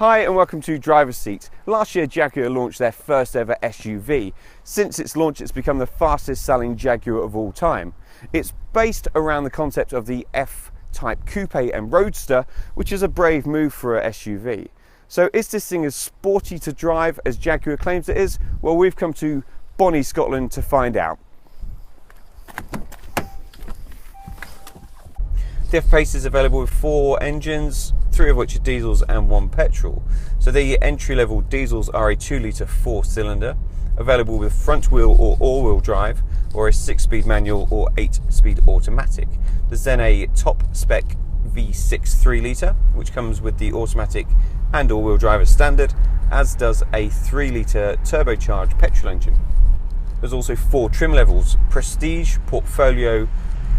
Hi and welcome to Driver's Seat. Last year Jaguar launched their first ever SUV. Since its launch it's become the fastest selling Jaguar of all time. It's based around the concept of the F-Type Coupe and Roadster, which is a brave move for a SUV. So is this thing as sporty to drive as Jaguar claims it is? Well, we've come to Bonnie, Scotland to find out. The F-Pace is available with 4 engines, 3 of which are diesels and 1 petrol. So the entry-level diesels are a 2-litre 4-cylinder, available with front wheel or all-wheel drive, or a 6-speed manual or 8-speed automatic. There's then a top spec V6 3-litre, which comes with the automatic and all-wheel drive as standard, as does a 3-litre turbocharged petrol engine. There's also 4 trim levels: Prestige, Portfolio,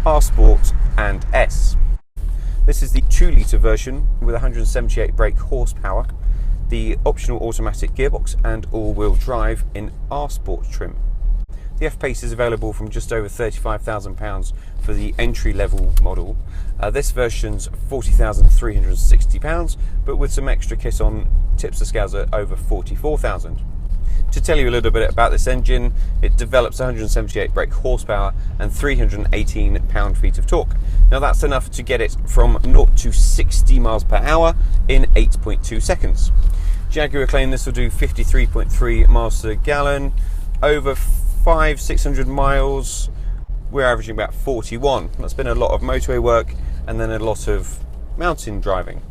R Sport and S. This is the 2-litre version with 178 brake horsepower, the optional automatic gearbox and all-wheel drive in R Sport trim. The F-Pace is available from just over £35,000 for the entry-level model. This version's £40,360, but with some extra kit on, tips the scales at over £44,000. To tell you a little bit about this engine, it develops 178 brake horsepower and 318 pound-feet of torque. Now that's enough to get it from 0 to 60 miles per hour in 8.2 seconds. Jaguar claim this will do 53.3 miles to the gallon, over 600 miles. We're averaging about 41. That's been a lot of motorway work and then a lot of mountain driving.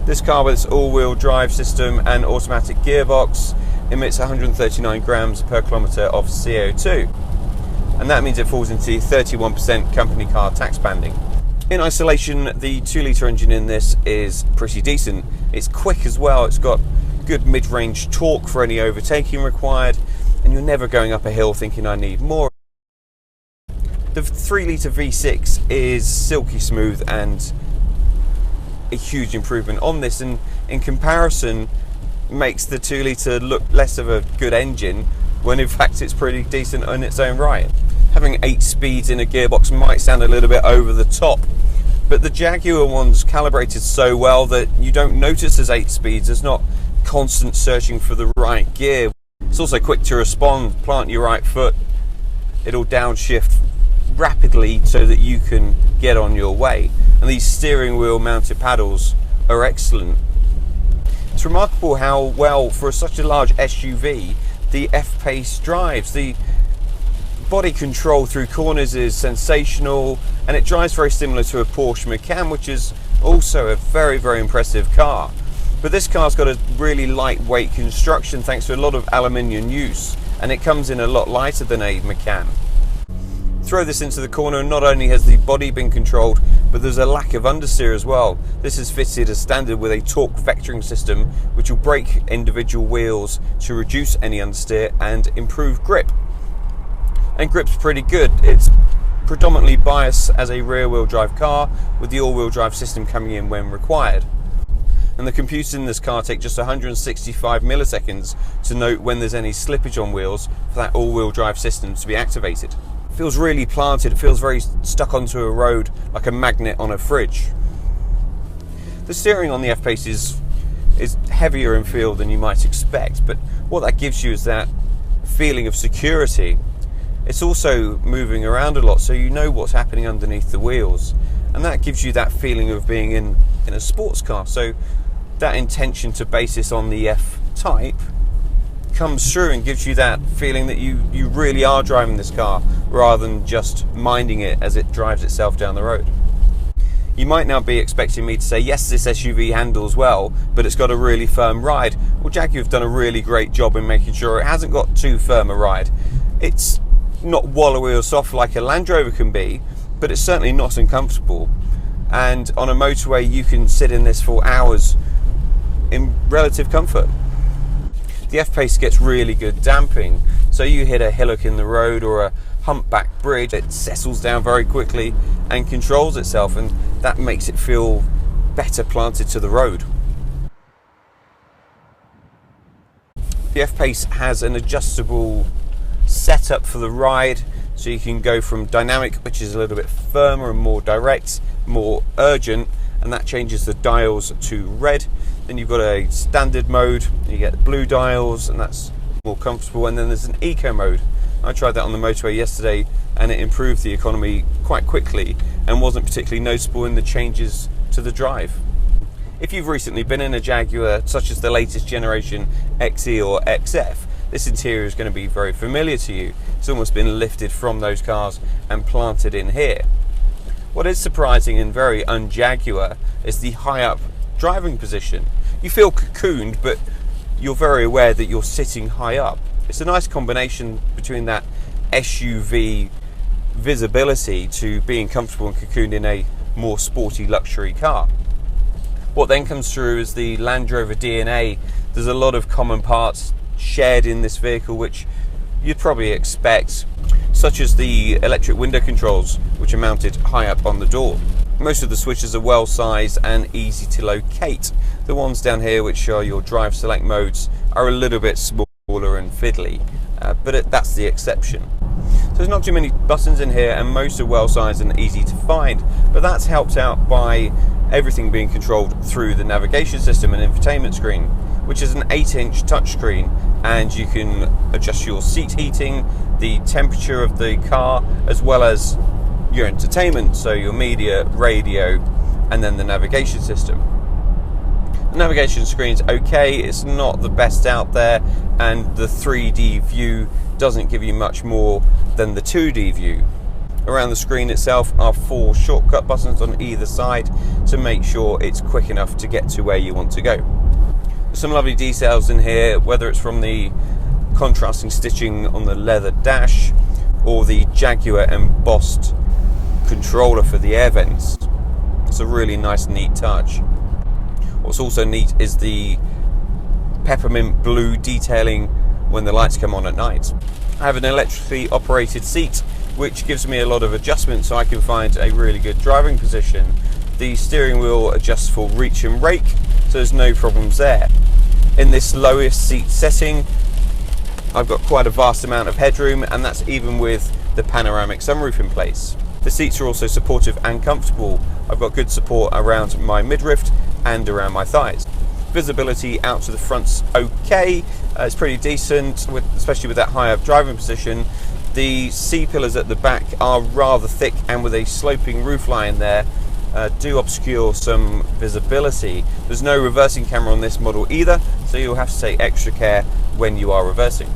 This car with its all-wheel drive system and automatic gearbox emits 139 grams per kilometre of CO2, and that means it falls into the 31% company car tax banding. In isolation, the 2-litre engine in this is pretty decent. It's quick as well, it's got good mid-range torque for any overtaking required, and you're never going up a hill thinking I need more. The 3-litre V6 is silky smooth and a huge improvement on this, and in comparison makes the 2-litre look less of a good engine when in fact it's pretty decent in its own right. Having 8 speeds in a gearbox might sound a little bit over the top, but the Jaguar one's calibrated so well that you don't notice there's 8 speeds. There's not constant searching for the right gear. It's also quick to respond. Plant your right foot, it'll downshift rapidly so that you can get on your way, and these steering wheel mounted paddles are excellent. It's remarkable how well, for such a large SUV, the F-Pace drives. The body control through corners is sensational, and it drives very similar to a Porsche Macan, which is also a very, very impressive car. But this car's got a really lightweight construction thanks to a lot of aluminium use, and it comes in a lot lighter than a Macan. Throw this into the corner, and not only has the body been controlled, but there's a lack of understeer as well. This is fitted as standard with a torque vectoring system, which will brake individual wheels to reduce any understeer and improve grip. And grip's pretty good. It's predominantly biased as a rear-wheel drive car, with the all-wheel drive system coming in when required. And the computers in this car take just 165 milliseconds to note when there's any slippage on wheels for that all-wheel drive system to be activated. It feels really planted, it feels very stuck onto a road like a magnet on a fridge. The steering on the F-Pace is heavier in feel than you might expect, but what that gives you is that feeling of security. It's also moving around a lot, so you know what's happening underneath the wheels, and that gives you that feeling of being in a sports car. So that intention to base this on the F-Type comes through and gives you that feeling that you really are driving this car rather than just minding it as it drives itself down the road. You might now be expecting me to say, yes, this SUV handles well, but it's got a really firm ride. Well, Jaguar have done a really great job in making sure it hasn't got too firm a ride. It's not wallowy or soft like a Land Rover can be, but it's certainly not uncomfortable. And on a motorway, you can sit in this for hours in relative comfort. The F-Pace gets really good damping, so you hit a hillock in the road or a humpback bridge, it settles down very quickly and controls itself, and that makes it feel better planted to the road. The F-Pace has an adjustable setup for the ride, so you can go from dynamic, which is a little bit firmer and more direct, more urgent, and that changes the dials to red, Then you've got a standard mode, you get blue dials, and that's more comfortable. And then there's an eco mode. I tried that on the motorway yesterday, and it improved the economy quite quickly and wasn't particularly noticeable in the changes to the drive. If you've recently been in a Jaguar, such as the latest generation XE or XF, this interior is going to be very familiar to you. It's almost been lifted from those cars and planted in here. What is surprising and very un-Jaguar is the high-up driving position. You feel cocooned, but you're very aware that you're sitting high up. It's a nice combination between that SUV visibility to being comfortable and cocooned in a more sporty luxury car. What then comes through is the Land Rover DNA. There's a lot of common parts shared in this vehicle which you'd probably expect, such as the electric window controls, which are mounted high up on the door. Most of the switches are well sized and easy to locate. The ones down here, which are your drive select modes, are a little bit smaller and fiddly, but that's the exception. So there's not too many buttons in here, and most are well sized and easy to find, but that's helped out by everything being controlled through the navigation system and infotainment screen, which is an 8-inch touchscreen, and you can adjust your seat heating, the temperature of the car, as well as your entertainment, so your media, radio, and then the navigation system. The navigation screen's okay, it's not the best out there, and the 3D view doesn't give you much more than the 2D view. Around the screen itself are 4 shortcut buttons on either side to make sure it's quick enough to get to where you want to go. There's some lovely details in here, whether it's from the contrasting stitching on the leather dash or the Jaguar embossed controller for the air vents. It's a really nice, neat touch. What's also neat is the peppermint blue detailing when the lights come on at night. I have an electrically operated seat, which gives me a lot of adjustment so I can find a really good driving position. The steering wheel adjusts for reach and rake, so there's no problems there. In this lowest seat setting, I've got quite a vast amount of headroom, and that's even with the panoramic sunroof in place. The seats are also supportive and comfortable. I've got good support around my midriff and around my thighs. Visibility out to the front's okay, it's pretty decent, especially with that high up driving position. The C-pillars at the back are rather thick, and with a sloping roofline there, do obscure some visibility. There's no reversing camera on this model either, so you'll have to take extra care when you are reversing.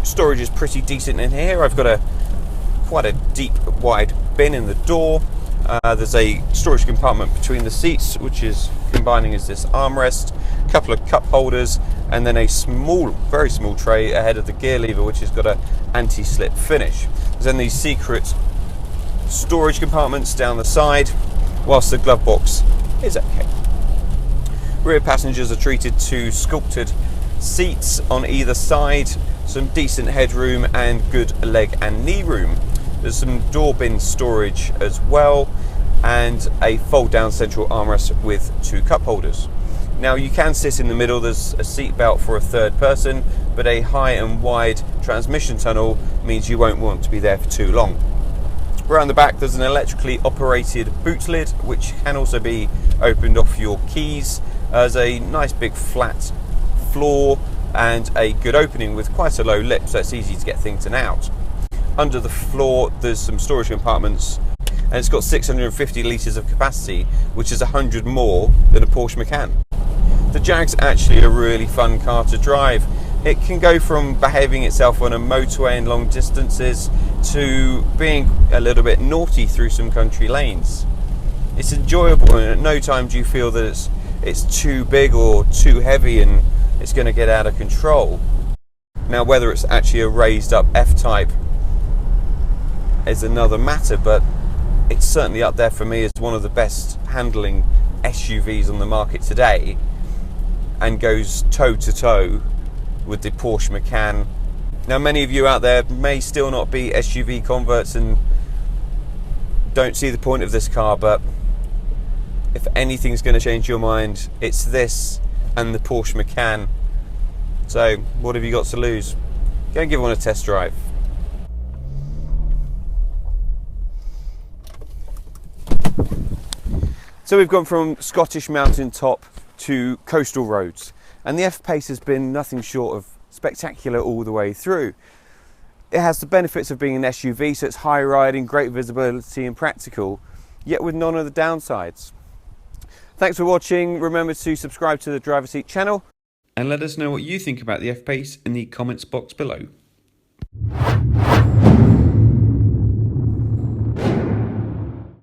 Storage is pretty decent in here. I've got quite a deep, wide bin in the door. There's a storage compartment between the seats, which is combining as this armrest, a couple of cup holders, and then a small, very small tray ahead of the gear lever, which has got an anti-slip finish. There's then these secret storage compartments down the side, whilst the glove box is okay. Rear passengers are treated to sculpted seats on either side, some decent headroom and good leg and knee room. There's some door bin storage as well, and a fold down central armrest with 2 cup holders. Now you can sit in the middle, there's a seat belt for a third person, but a high and wide transmission tunnel means you won't want to be there for too long. Around the back there's an electrically operated boot lid, which can also be opened off your keys. There's a nice big flat floor and a good opening with quite a low lip, so it's easy to get things in and out. Under the floor there's some storage compartments, and it's got 650 litres of capacity, which is 100 more than a Porsche Macan. The Jag's actually a really fun car to drive. It can go from behaving itself on a motorway and long distances to being a little bit naughty through some country lanes. It's enjoyable, and at no time do you feel that it's too big or too heavy and it's going to get out of control. Now whether it's actually a raised up F-Type is another matter, but it's certainly up there for me as one of the best handling SUVs on the market today, and goes toe to toe with the Porsche Macan. Now many of you out there may still not be SUV converts and don't see the point of this car, but if anything's going to change your mind, it's this and the Porsche Macan. So what have you got to lose? Go and give one a test drive. So we've gone from Scottish mountain top to coastal roads. And the F-Pace has been nothing short of spectacular all the way through. It has the benefits of being an SUV, so it's high riding, great visibility and practical, yet with none of the downsides. Thanks for watching. Remember to subscribe to the Driver Seat channel and let us know what you think about the F-Pace in the comments box below.